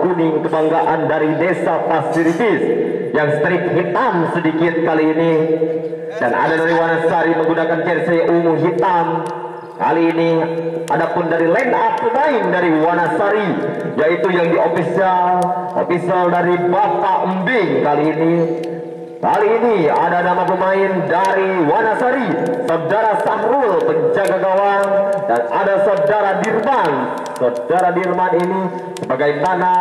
kuning kebanggaan dari Desa Pasiritis yang strip hitam sedikit kali ini, dan ada dari Wanasari menggunakan jersey ungu hitam. Kali ini adapun dari line up pemain dari Wanasari yaitu yang di official dari Bapak Embing kali ini. Kali ini ada nama pemain dari Wanasari, Saudara Sahrul penjaga gawang, dan ada Saudara Dirman. Saudara Dirman ini sebagaimana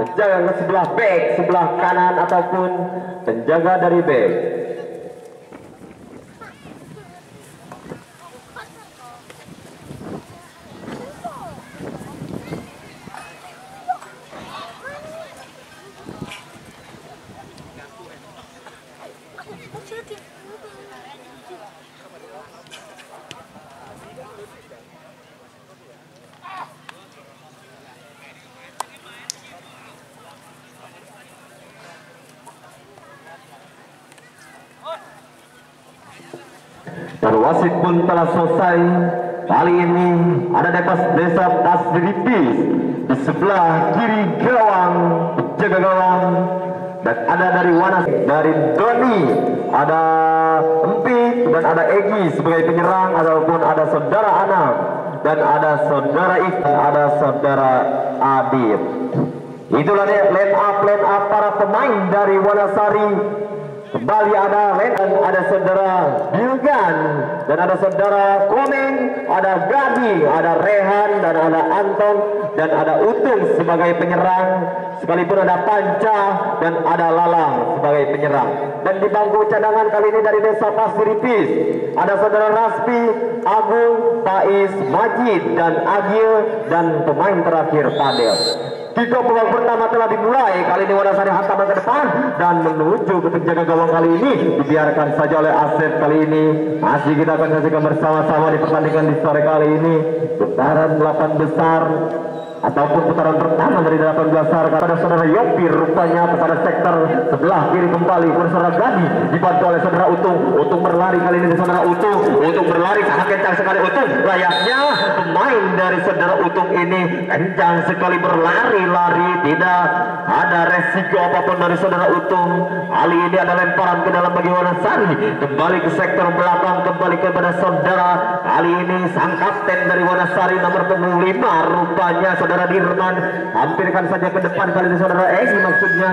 penjaga ke sebelah back, sebelah kanan ataupun penjaga dari back. Dan wasit pun telah selesai. Kali ini ada Desa Pasiritis di sebelah kiri gawang, penjaga gawang, dan ada dari Wanasari, dari Doni, ada Empik, dan ada Egi sebagai penyerang, ataupun ada Saudara Anam, dan ada Saudara Ikan, ada Saudara Adit. Itulah line up para pemain dari Wanasari. Kembali ada Len, ada Saudara Bilgan, dan ada Saudara Komeng, ada Gadi, ada Rehan, dan ada Anton, dan ada Utung sebagai penyerang, sekalipun ada Panca dan ada Lalang sebagai penyerang. Dan di bangku cadangan kali ini dari Desa Pasiritis ada Saudara Raspi, Agung, Faiz, Majid, dan Agil, dan pemain terakhir Padel. Tiga babak pertama telah dimulai. Kali ini Wanasari hantaman ke depan dan menuju ke penjaga gawang kali ini dibiarkan saja oleh Asep. Kali ini masih kita akan saksikan bersama-sama di pertandingan di sore kali ini. Putaran 8 besar ataupun putaran pertama dari 8 besar kepada Saudara Yopi, rupanya kepada sektor sebelah kiri kembali kepada Saudara Gadi, dibantu oleh Saudara Utung berlari kali ini. Saudara Utung berlari sangat kencang sekali. Utung layaknya pemain dari Saudara Utung ini kencang sekali berlari-lari, tidak ada resiko apapun dari Saudara Utung. Kali ini ada lemparan ke dalam bagi Wanasari, kembali ke sektor belakang, kembali kepada Saudara. Kali ini sang kapten dari Wanasari nomor punggung 5 rupanya Saudara Dirman, hampirkan saja ke depan kali ini Saudara Egi maksudnya,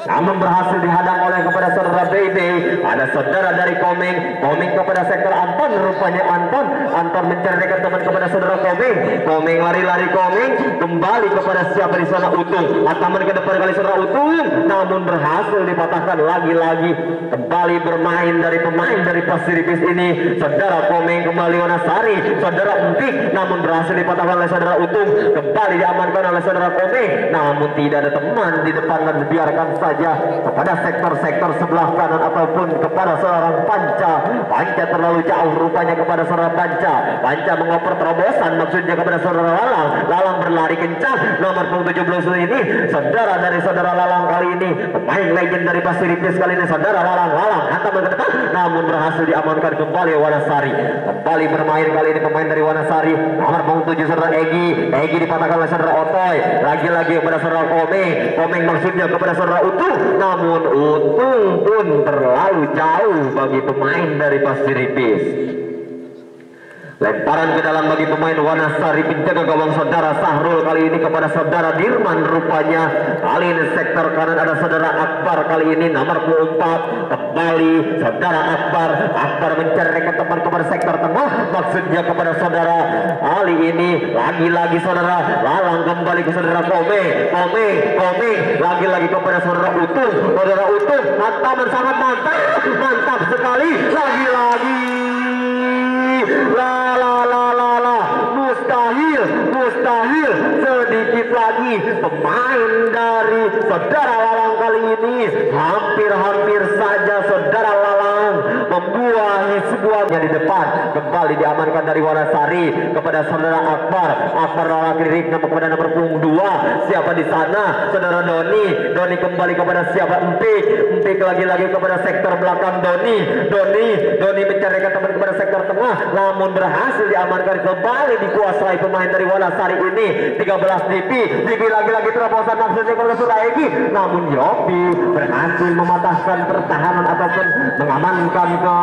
namun berhasil dihadang oleh kepada Saudara Bebe. Ada Saudara dari Komeng kepada sektor Anton, rupanya Anton menceritakan teman kepada Saudara Komeng lari-lari, kembali kepada siapa di sana, Utung, ataman ke depan kali Saudara Utung, namun berhasil dipatahkan lagi-lagi. Kembali bermain dari pemain dari Pasiritis ini, Saudara Komeng kembali Wanasari, Saudara Empik, namun berhasil dipatahkan oleh Saudara Utung, kembali diamankan oleh Saudara Komeng, namun tidak ada teman di depan dan dibiarkan saja kepada sektor-sektor sebelah kanan ataupun kepada seorang Panca terlalu jauh rupanya kepada saudara Panca mengoper terobosan maksudnya kepada saudara Lalang berlari kencang nomor 17 ini, saudara dari saudara Lalang kali ini, pemain legend dari Pasiritis kali ini, saudara Lalang hantam ke depan, namun berhasil diamankan kembali Wanasari. Kembali bermain kali ini pemain dari Wanasari nomor 7 saudara Egi dipatahkan oleh saudara Otoy, lagi-lagi kepada saudara Komeng maksudnya kepada saudara Utung, namun Utung pun terlalu jauh bagi pemain dari Pasiritis. Lemparan ke dalam bagi pemain Wanasari, penjaga gawang Saudara Sahrul kali ini kepada Saudara Dirman, rupanya kali ini sektor kanan ada Saudara Akbar kali ini nomor 24, kembali Saudara Akbar mencarikan teman kepada sektor tengah maksudnya kepada Saudara Ali ini, lagi-lagi Saudara Lalang kembali ke Saudara Komeng lagi-lagi kepada Saudara Utung hantaman sangat mantap sekali, lagi-lagi mustahil sedikit lagi pemain dari Saudara Lalang kali ini, hampir saja Saudara Lalang membuahi sebuahnya di depan. Kembali diamankan dari Wanasari kepada Saudara Akbar lari kiri kepada nomor punggung 2, siapa di sana, Saudara Doni kembali kepada siapa, Empik lagi-lagi kepada sektor belakang Doni mencarikan teman kepada sektor tengah, namun berhasil diamankan, kembali dikuasai pemain dari Wanasari ini. 13 DP lagi-lagi terobosan maksudnya namun Yopi berhasil mematahkan pertahanan ataupun mengamankan ke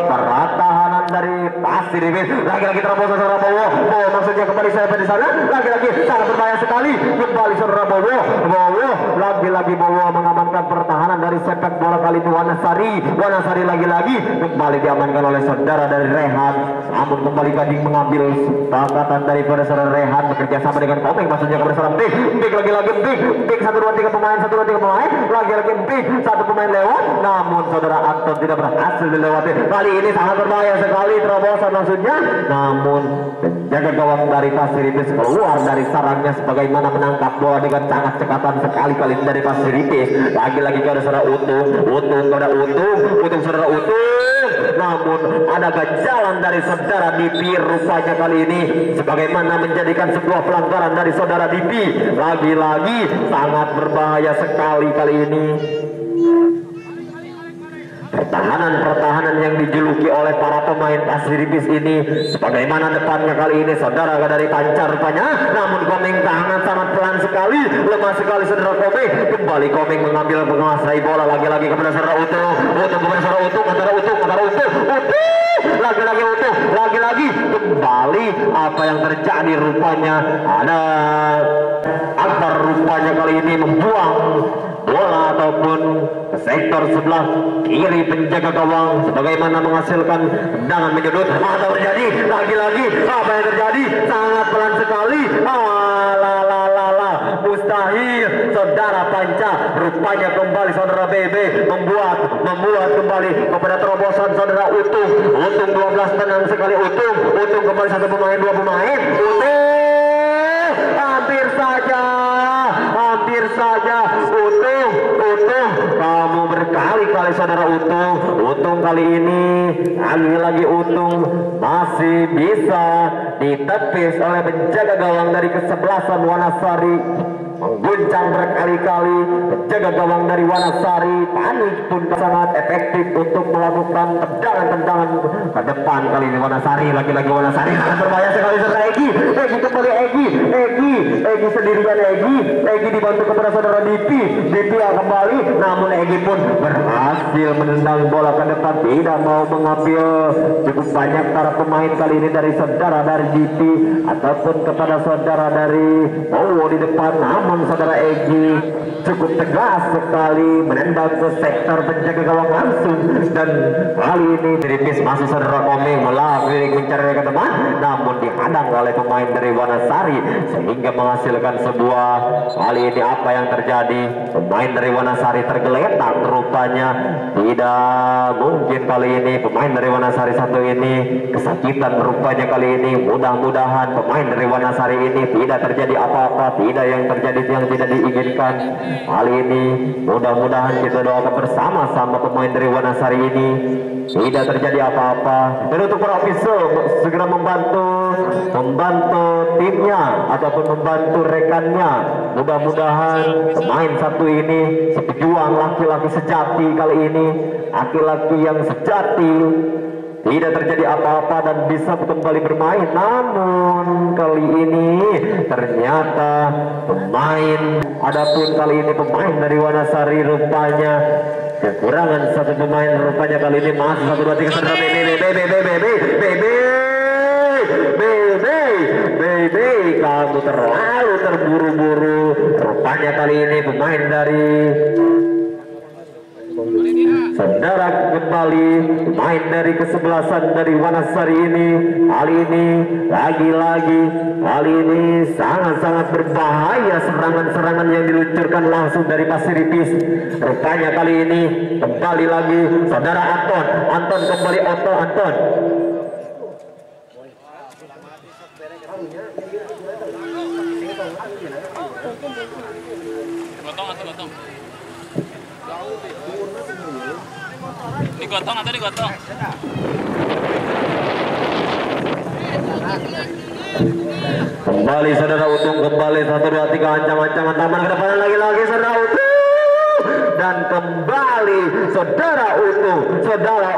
pertahanan dari Pasir Ipis. Lagi-lagi terobosan saudara Bowo. Bowo maksudnya kembali sampai di sana. Lagi-lagi sangat berbahaya sekali. Kembali saudara Bowo. Bowo lagi-lagi Bowo mengamankan pertahanan dari sepak bola kali ini Wanasari. Wanasari lagi-lagi kembali diamankan oleh saudara dari Rehan. Namun kembali Gading mengambil sepakatan daripada saudara Rehan bekerja sama dengan Komeng maksudnya kepada saudara Big. Big lagi-lagi Big 1 2 3 pemain 1 2 3 pemain. Lagi-lagi Big 1 pemain lewat. Namun saudara Anton tidak berhasil dilewati. Kali ini sangat berbahaya sekali terobosan maksudnya. Namun penjaga gawang dari Pasir Ipis keluar dari sarangnya sebagaimana menangkap bola dengan sangat cekatan sekali kali ini dari Pasir Ipis. Lagi-lagi kepada saudara Utung saudara Utung. Namun ada ganjalan dari saudara Dipi rupanya kali ini sebagaimana menjadikan sebuah pelanggaran dari saudara Dipi. Lagi-lagi sangat berbahaya sekali kali ini. Pertahanan yang dijuluki oleh para pemain Pasir Ipis ini sebagaimana depannya kali ini saudara dari Pancar rupanya. Namun Komeng sangat pelan sekali, lemah sekali saudara Komeng. Kembali Komeng mengambil menguasai bola lagi-lagi kepada saudara Utung kepada saudara Utung antara Utung lagi-lagi kembali apa yang terjadi rupanya ada Akbar rupanya kali ini membuang bola ataupun ke sektor sebelah kiri penjaga gawang sebagaimana menghasilkan tendangan menyudut. Atau terjadi lagi-lagi apa yang terjadi sangat pelan sekali. Mustahil saudara Panca rupanya kembali saudara BB membuat kembali kepada terobosan saudara Utung 12 tenang sekali Utung kembali 1 pemain 2 pemain hampir saja Utung kamu berkali-kali saudara Utung kali ini lagi-lagi Utung masih bisa ditepis oleh penjaga gawang dari kesebelasan Wanasari. Mengguncang berkali-kali penjaga gawang dari Wanasari. Panik pun sangat efektif untuk melakukan tendangan-tendangan ke depan kali ini Wanasari. Lagi-lagi Wanasari sangat berbahaya sekali saudara Egi kembali Egi sendirian Egi dibantu kepada saudara Dipi yang kembali. Namun Egi pun berhasil menendang bola ke depan, tidak mau mengambil cukup banyak para pemain kali ini dari saudara dari Dipi ataupun kepada saudara dari Bowo di depan. Namun saudara Egi cukup tegas sekali menendang ke sektor penjaga gawang langsung. Dan kali ini Ipis masih saudara Komeng mencari ke depan, namun dihadang oleh pemain dari Wanasari sehingga menghasilkan sebuah kali ini apa yang terjadi. Pemain dari Wanasari tergeletak rupanya. Tidak mungkin kali ini pemain dari Wanasari satu ini kesakitan rupanya kali ini. Mudah-mudahan pemain dari Wanasari ini tidak terjadi apa-apa, tidak yang terjadi yang tidak diinginkan kali ini. Mudah-mudahan kita doakan bersama-sama pemain dari Wanasari ini tidak terjadi apa-apa. Dan untuk para official segera membantu timnya ataupun membantu rekannya. Mudah-mudahan pemain satu ini sepejuang laki-laki sejati kali ini, laki-laki yang sejati, tidak terjadi apa-apa dan bisa kembali bermain. Namun kali ini ternyata adapun kali ini pemain dari Wanasari rupanya kekurangan 1 pemain rupanya kali ini. Masih 1 2 3 saudara BB kamu terlalu terburu-buru rupanya kali ini pemain dari saudara kembali main dari kesebelasan dari Wanasari ini. Kali ini sangat-sangat berbahaya serangan-serangan yang diluncurkan langsung dari Pasir Ipis. Rupanya kali ini kembali lagi saudara Anton kembali Anton Gotong. Digotong atau digotong? Kembali saudara Utung, kembali 1 2 3 ancang-ancangan taman ke depan lagi saudara Utung. dan kembali saudara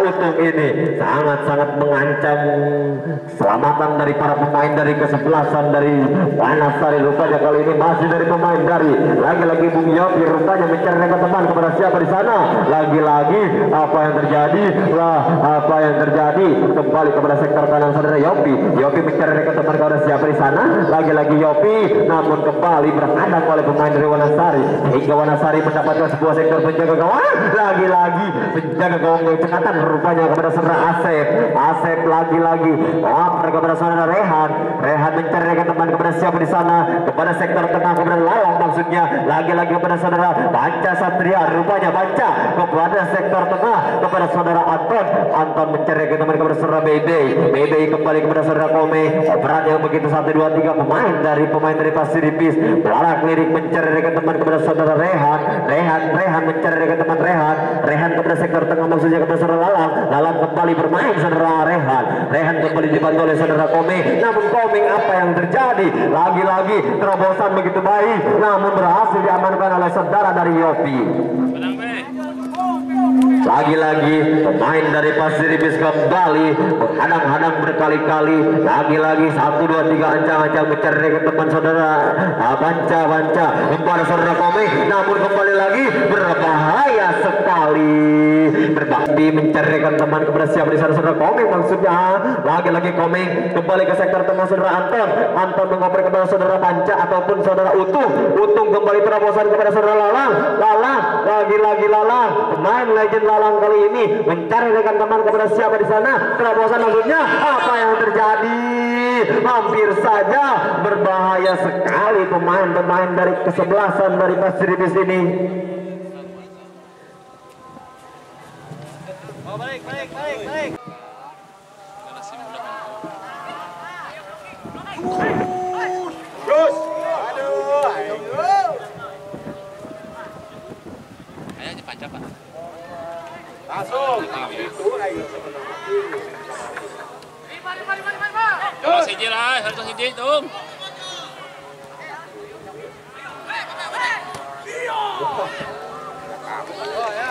Utung ini sangat-sangat mengancam keselamatan dari para pemain dari kesebelasan dari Wanasari. Rupanya kali ini masih dari pemain dari lagi-lagi Bung Yopi, rupanya mencari rekan teman kepada siapa di sana. Lagi-lagi apa yang terjadi kembali kepada sektor kanan saudara Yopi mencari rekan teman kepada siapa di sana. Lagi-lagi Yopi namun kembali berhadap oleh pemain dari Wanasari hingga Wanasari mendapatkan sebuah sektor penjaga gawang. Lagi-lagi penjaga gawang yang cekatan rupanya kepada saudara Asep lagi-lagi kepada saudara Rehan mencari rekan teman kepada siapa di sana, kepada sektor tengah kepada Lalang maksudnya. Lagi-lagi kepada saudara Panca Satria, rupanya Panca kepada sektor tengah kepada saudara Anton mencari rekan teman kepada saudara Bebe kembali kepada saudara Kome. Operan yang begitu 1 2 3 pemain dari Pasir Ipis Balak Lirik mencari rekan teman kepada saudara Rehan mencari rekan teman Rehan kepada sektor tengah maksudnya kepada saudara Lalang kembali bermain saudara Rehan kembali dibantu oleh saudara Komeng. Namun Komeng apa yang terjadi? Lagi-lagi terobosan begitu baik namun berhasil diamankan oleh saudara dari Yopi. Lagi-lagi pemain dari Pasir Ipis kembali menghadang-hadang berkali-kali. Lagi-lagi 1 2 3 ancang-ancang mencari rekan teman saudara Banca kepada saudara Komeng, namun kembali lagi berbahaya sekali. Berbakti mencari rekan teman kepada siapa di sana saudara Komeng maksudnya. Lagi-lagi Komeng kembali ke sektor tengah saudara Anton mengoper kepada saudara Banca ataupun saudara Utung kembali terobosan kepada saudara Lalang lagi-lagi Lalang, pemain legend Lalang kali ini mencari rekan teman kepada siapa di sana. Terobosan maksudnya apa yang terjadi? Hampir saja berbahaya sekali pemain dari kesebelasan dari Pasir Ipis ini. Baik. Terus. Ayo dipanjang Pak. Langsung. Harus hiji lah, harus hiji dong. Ya.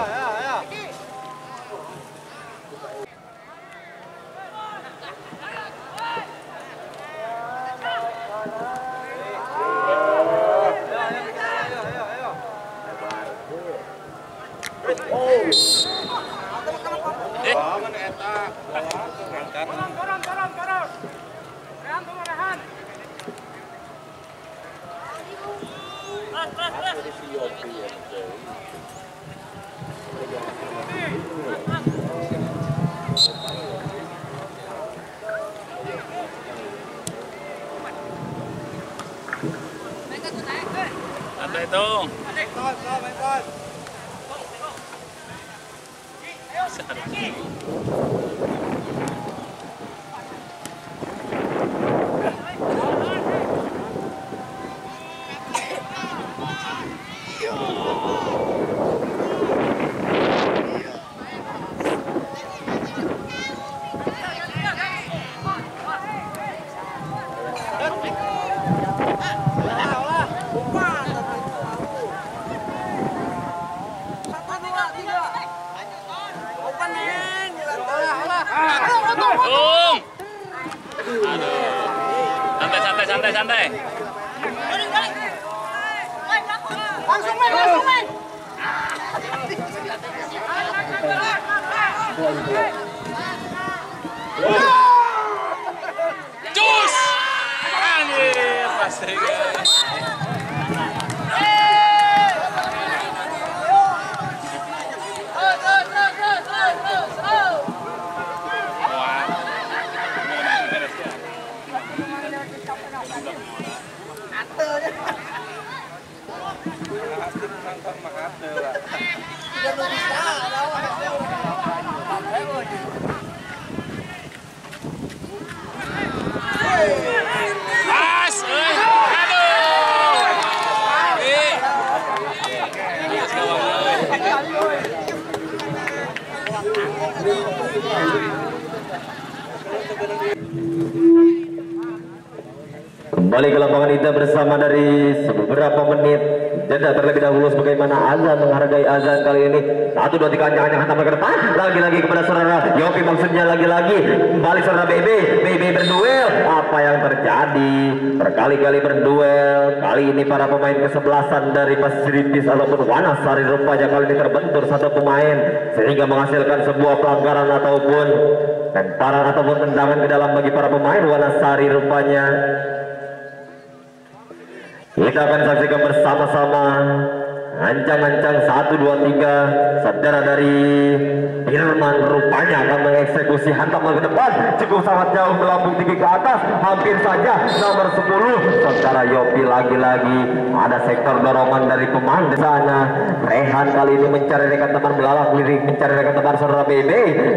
Santai dong. Santai. Langsung main. Jus. Anjir, pasti. Kembali ke lapangan kita bersama dari beberapa menit jeda terlebih dahulu sebagaimana azan menghargai azan kali ini. 1 2 3 jangan hantam ke depan. Lagi-lagi kepada saudara Yopi, maksudnya lagi-lagi kembali saudara BB berduel. Apa yang terjadi? Berkali-kali berduel. Kali ini para pemain kesebelasan dari Pasiripis ataupun Wanasari rupanya kali ini terbentur satu pemain sehingga menghasilkan sebuah pelanggaran ataupun lemparan ataupun tendangan ke dalam bagi para pemain Wanasari rupanya. Kita akan saksikan bersama-sama ancang-ancang 1 2 3 saudara dari Firman rupanya akan mengeksekusi hantaman ke depan cukup sangat jauh melambung tinggi ke atas, hampir saja nomor 10 saudara Yopi. Lagi-lagi ada sektor dorongan dari pemain di sana. Rehan kali ini mencari rekan teman, melalak lirik mencari rekan teman saudara BB.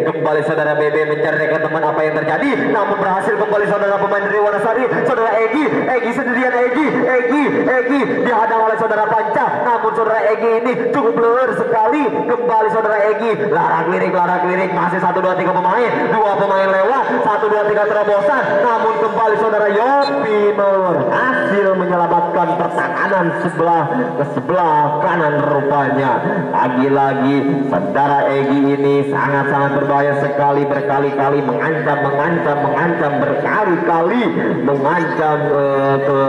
Kembali saudara BB mencari rekan teman, apa yang terjadi? Namun berhasil kembali saudara pemain dari Wanasari, saudara Egi sendirian. Egi dihadang oleh saudara Panca, namun saudara Egi ini cukup blur sekali. Kembali saudara Egi, larak lirik masih 1 2 3 pemain, 2 pemain lewat, 1 2 3 terobosan, namun kembali saudara Yopi berhasil menyelamatkan pertahanan sebelah kanan rupanya. Lagi-lagi saudara Egi ini sangat-sangat berbahaya sekali, berkali-kali mengancam berkali-kali mengancam ke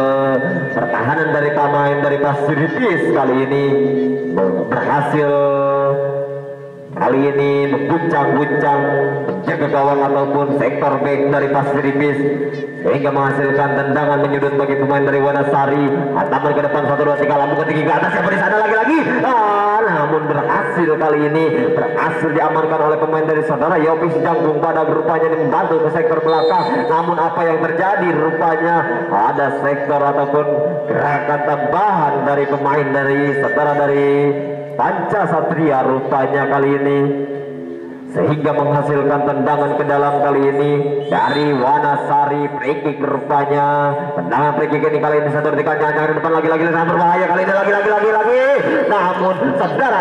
pertahanan dari pemain dari Pasiripis. Kali ini berhasil mengguncang menjaga gawang ataupun sektor back dari Pasiripis sehingga menghasilkan tendangan menyudut bagi pemain dari Wanasari. Hantaman ke depan 1 2 3 lambung ke tinggi ke atas, siapa di sana lagi-lagi. Namun berhasil kali ini diamankan oleh pemain dari saudara Yopi Janggung pada rupanya membantu ke sektor belakang. Namun apa yang terjadi? Rupanya ada sektor ataupun gerakan tambahan dari pemain dari saudara dari Panca Satria rupanya kali ini sehingga menghasilkan tendangan ke dalam kali ini dari Wanasari. Free kick rupanya, tendangan free kick ini kali ini satu detik ke depan, lagi-lagi sangat berbahaya kali ini, lagi. Namun saudara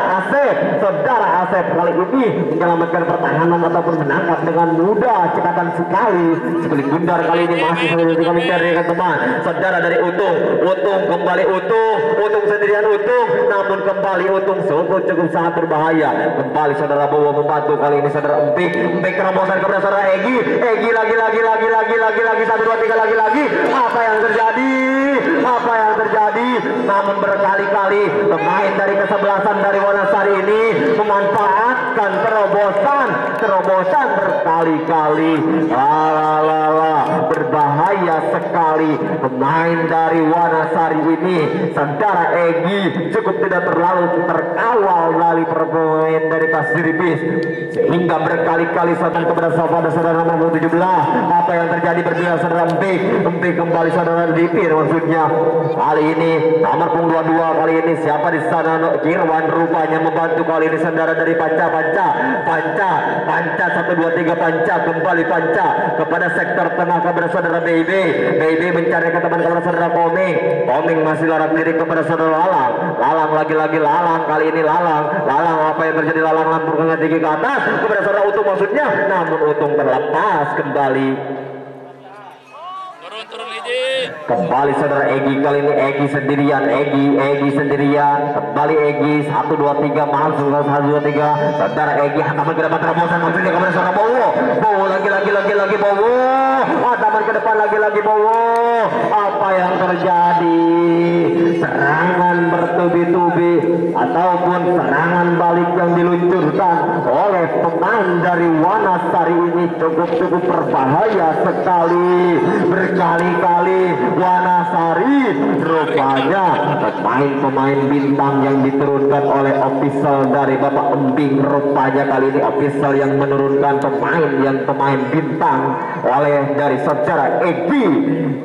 Asep kali ini menyelamatkan pertahanan ataupun menangkap dengan mudah, cepatan sekali. Sekali Gundar kali ini masih ketika mencari teman saudara dari Utung kembali Utung sendirian, namun kembali Utung cukup sangat berbahaya. Kembali saudara Bowo membantu kali ini saudara Empik terobosan kepada saudara Egi lagi 1 2 3 lagi. Apa yang terjadi? Namun berkali-kali pemain dari kesebelasan dari Wanasari ini memanfaatkan terobosan berkali-kali. Berbahaya sekali pemain dari Wanasari ini. Saudara Egi cukup tidak terlalu terkawal dari pemain dari Pasiripis sehingga berkali-kali setan kepada saudara nomor 17. Apa yang terjadi? Berbeda saudara Empik kembali saudara Dipir, maksudnya kali ini nomor 22 kali ini siapa di sana? Kirwan rupanya membantu kali ini saudara dari Panca 1 2 3 Panca, kembali Panca kepada sektor tengah kepada saudara BB mencari ke teman kepada saudara Koming masih larak diri kepada saudara Lalang lagi-lagi kali ini Lalang apa yang terjadi? Lalang lampurnya tinggi ke atas kepada saudara Utung, maksudnya, namun Utung terlepas kembali. Turun Egi. Kembali saudara Egi kali ini Egi sendirian kembali Egi 1 2 3 masuk 1 2 3 saudara Egi hantaman ke depan terobosan maksudnya kepada saudara Bowo lagi Bowo hantaman ke depan lagi Bowo. Apa yang terjadi? Serangan bertubi-tubi ataupun serangan balik yang diluncurkan oleh pemain dari Wanasari ini cukup berbahaya sekali. Berkali-kali Wanasari rupanya pemain bintang yang diturunkan oleh official dari Bapak Embing, rupanya kali ini official yang menurunkan pemain bintang oleh dari saudara Egi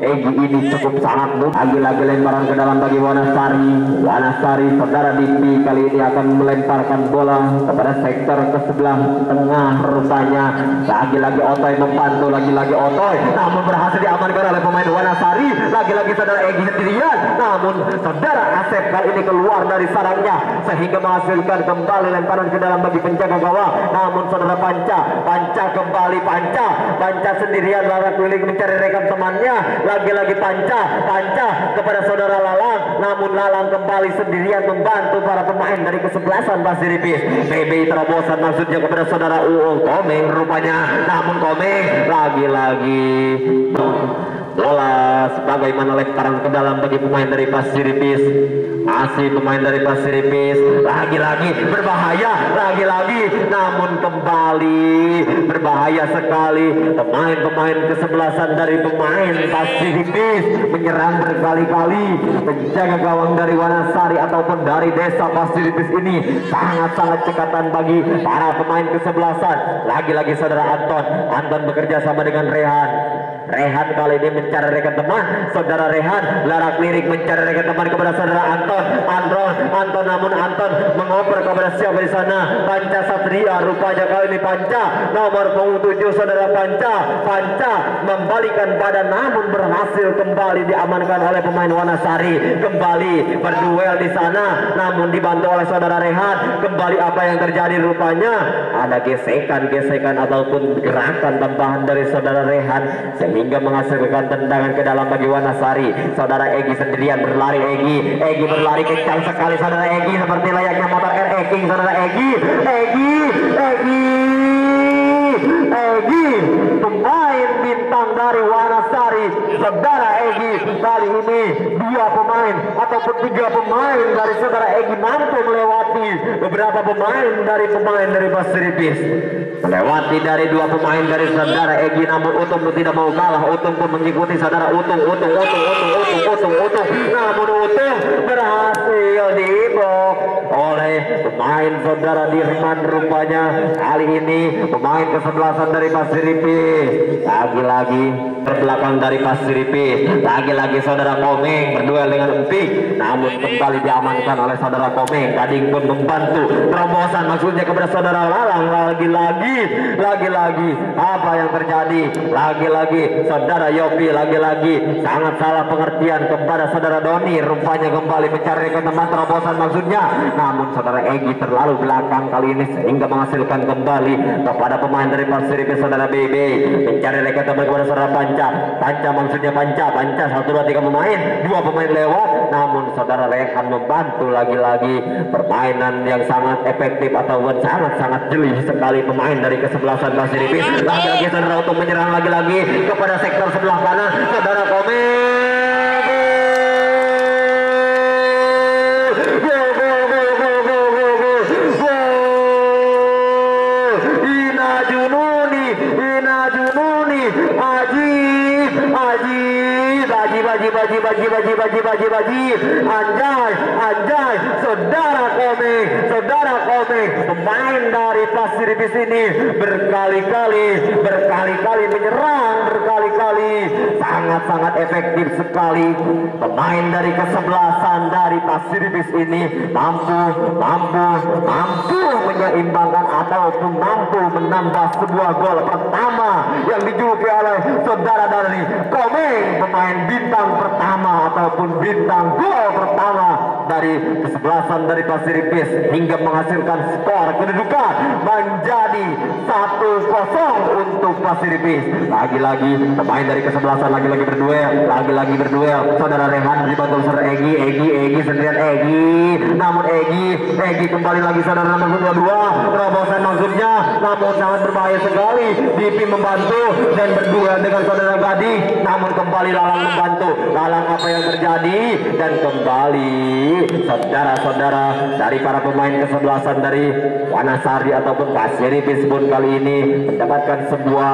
ini cukup sangat mudah. Lagi-lagi lemparan ke dalam bagi Wanasari saudara Dipi kali ini akan melemparkan bola kepada sektor ke sebelah tengah rupanya. Lagi-lagi Otoy membantu, Otoy, namun berhasil diamankan oleh pemain Wanasari. Lagi-lagi saudara Egi sendirian, namun saudara Asep kali ini keluar dari sarangnya sehingga menghasilkan kembali lemparan ke dalam bagi penjaga gawang. Namun saudara Panca kembali Panca sendirian larak keliling mencari rekan temannya. Lagi-lagi Panca kepada saudara Lalang namun Lalang kembali sendirian membantu para pemain dari kesebelasan Pasir Ipis. BB terobosan maksudnya kepada saudara Uung Komeng rupanya, namun Komeng lagi-lagi bola sebagaimana lemparan ke dalam bagi pemain dari Pasir Ipis. Masih pemain dari Pasir Ipis lagi-lagi berbahaya, lagi-lagi namun kembali berbahaya sekali. Pemain-pemain kesebelasan dari pemain Pasir Ipis menyerang berkali-kali menjaga gawang dari Wanasari ataupun dari desa Pasir Ipis ini sangat-sangat cekatan bagi para pemain kesebelasan. Lagi-lagi saudara Anton bekerja sama dengan Rehan kali ini mencari rekan teman. Saudara Rehan larak lirik mencari rekan teman kepada saudara Anton, namun Anton mengoper kepada siapa di sana? Panca Satria rupanya kali ini Panca nomor 7 saudara Panca membalikan badan namun berhasil kembali diamankan oleh pemain Wanasari. Kembali berduel di sana namun dibantu oleh saudara Rehan. Kembali apa yang terjadi rupanya ada gesekan ataupun gerakan tambahan dari saudara Rehan sehingga menghasilkan tendangan ke dalam bagi Wanasari. Saudara Egi sendirian berlari. Egi berlari kencang sekali saudara Egi seperti layaknya motor RE King saudara Egi pemain bintang dari Wanasari. Saudara Egi kali ini 2 pemain ataupun 3 pemain dari saudara Egi mampu melewati beberapa pemain dari Pasir Ipis. Melewati dari 2 pemain dari saudara Egi, namun Utung tidak mau kalah. Utung pun mengikuti saudara Utung. Namun Utung berhasil diblok oleh pemain saudara Dirman rupanya. Kali ini pemain kesebelasan dari Pasir Ipis lagi-lagi terbelakang dari Pasir Ipis. Lagi-lagi saudara Komeng berduel dengan Empik, namun kembali diamankan oleh saudara Komeng. Gading pun membantu terobosan maksudnya kepada saudara Lalang. Lagi-lagi apa yang terjadi? Lagi-lagi saudara Yopi lagi-lagi sangat salah pengertian kepada saudara Doni. Rupanya kembali mencari teman terobosan maksudnya, namun saudara Egi terlalu belakang kali ini sehingga menghasilkan kembali kepada pemain dari Pasir Ipis saudara BB mencari rekan teman kepada saudara Panca maksudnya Panca 1, 2, 3 pemain, 2 pemain lewat, namun saudara Rehan membantu lagi-lagi permainan yang sangat efektif ataupun sangat jeli sekali pemain dari kesebelasan Pasir Ipis. Lagi-lagi saudara untuk menyerang lagi-lagi kepada sektor sebelah kanan saudara Komeng. Baji anjay saudara Komeng pemain dari Pasir Ipis ini berkali-kali menyerang, sangat efektif sekali. Pemain dari kesebelasan dari Pasir Ipis ini mampu menyeimbangkan ataupun mampu menambah sebuah gol pertama yang dijuluki oleh saudara dari Komeng, pemain bintang pertama ataupun bintang gol pertama dari kesebelasan dari Pasir Ipis hingga menghasilkan skor kedudukan menjadi 1-0 untuk Pasir Ipis. Lagi-lagi pemain dari kesebelasan lagi-lagi berduel. Saudara Rehan dibantu saudara Egi sendirian namun Egi kembali lagi saudara nomor 22 terobosan maksudnya, namun sangat berbahaya sekali. Dipi membantu dan berduel dengan saudara Gading, namun kembali Lalang membantu. Lalang apa yang terjadi dan kembali saudara-saudara dari para pemain kesebelasan dari Wanasari ataupun Pasir Ipis pun kali ini mendapatkan sebuah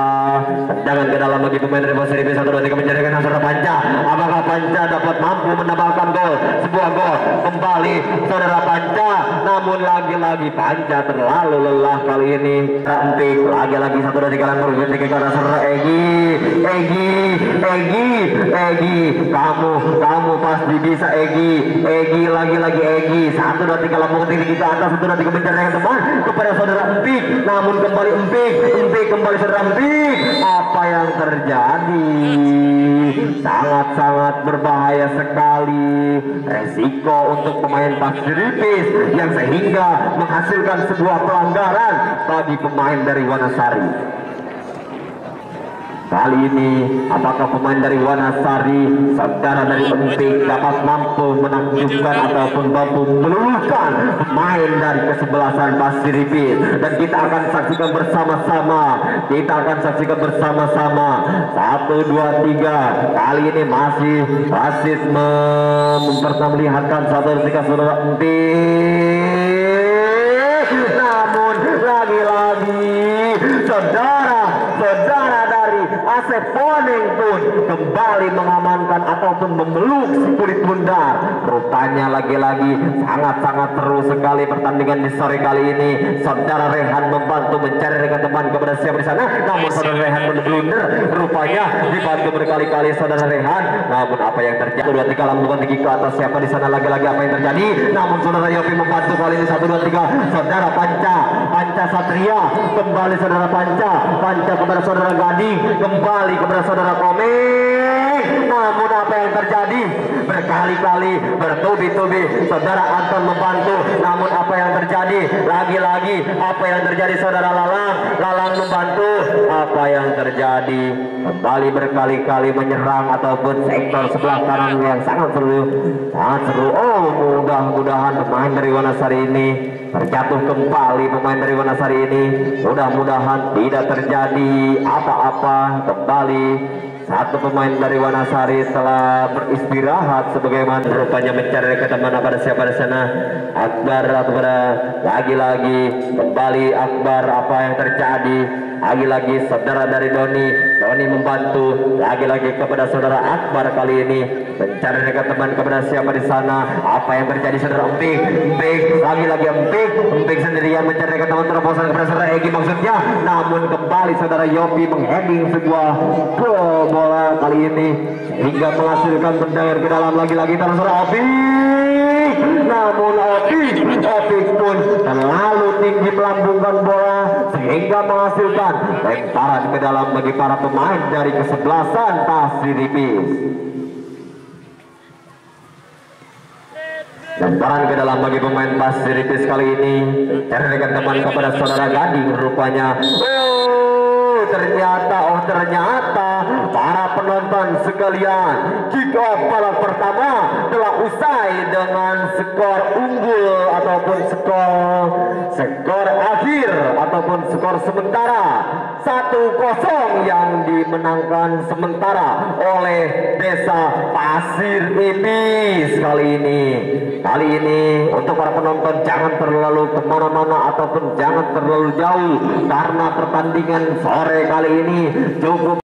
tendangan ke dalam bagi pemain dari Pasir Ipis. 1, 2, 3 menjadikan saudara Panca. Apakah Panca dapat mampu menambahkan gol? Sebuah gol kembali saudara Panca, namun lagi-lagi Panca terlalu lelah kali ini. Empik lagi-lagi 1, 2, 3 langkah berhenti ke arah saudara Egi, kamu pasti bisa Egi lagi-lagi Egi. 1, 2, 3 lambung tinggi ke atas. 1, 2, 3 mencari teman kepada saudara Empik, namun kembali Empik kembali saudara Empik. Apa yang terjadi? Sangat berbahaya sekali. Resiko untuk pemain Pasir Ipis yang sehingga menghasilkan sebuah pelanggaran bagi pemain dari Wanasari. Kali ini apakah pemain dari Wanasari, saudara dari Empik dapat mampu menakjubkan ataupun mampu meluluhkan pemain dari kesebelasan Pasiripis. Dan kita akan saksikan bersama-sama. 1, 2, 3. Kali ini masih wasit memperlihatkan 1, 2, 3 saudara Empik. Namun lagi-lagi saudara dari Asep Poning pun kembali mengamankan ataupun memeluk si kulit bundar. Rupanya lagi-lagi sangat-sangat seru sekali pertandingan di sore kali ini. Saudara Rehan membantu mencari rekan teman kepada siapa di sana, namun saudara Rehan blunder. Rupanya dibantu berkali-kali saudara Rehan, namun apa yang terjadi? 1, 2, 3 lambungan tinggi ke atas, siapa di sana lagi-lagi apa yang terjadi? Namun saudara Yopi membantu kali ini. 1, 2, 3 saudara Panca Satria, kembali saudara Panca kepada saudara Gading, kembali kepada saudara Komeng. Namun apa yang terjadi? Berkali-kali bertubi-tubi saudara Anton membantu, namun apa yang terjadi? Lagi-lagi apa yang terjadi? Saudara Lalang membantu, apa yang terjadi? Kembali berkali-kali menyerang ataupun sektor sebelah kanan yang sangat seru. Oh, mudah-mudahan pemain dari Wanasari ini terjatuh kembali. Pemain dari Wanasari ini mudah-mudahan tidak terjadi apa-apa. Kembali satu pemain dari Wanasari telah beristirahat sebagaimana rupanya mencari rekan mana pada siapa di sana. Akbar atau pada lagi-lagi kembali Akbar, apa yang terjadi? Lagi-lagi saudara dari Doni membantu lagi-lagi kepada saudara Akbar, kali ini mencari rekan teman kepada siapa di sana. Apa yang terjadi? Saudara Empik lagi-lagi Empik sendirian mencari rekan teman terobosan kepada saudara Egi maksudnya, namun kembali saudara Yopi mengheading sebuah bola kali ini hingga menghasilkan tendangan ke dalam. Lagi-lagi saudara Opik, namun Opik pun terlalu tinggi melambungkan bola sehingga menghasilkan lemparan ke dalam bagi para pemain dari kesebelasan Pasiripis. Lemparan ke dalam bagi pemain Pasiripis kali ini. Rekan teman kepada saudara Gading rupanya. Ternyata para penonton sekalian, kick-off babak pertama telah usai dengan skor unggul ataupun skor akhir ataupun skor sementara 1-0 yang dimenangkan sementara oleh Desa Pasiripis kali ini. Untuk para penonton jangan terlalu kemana-mana ataupun jangan terlalu jauh, karena pertandingan sore kali ini cukup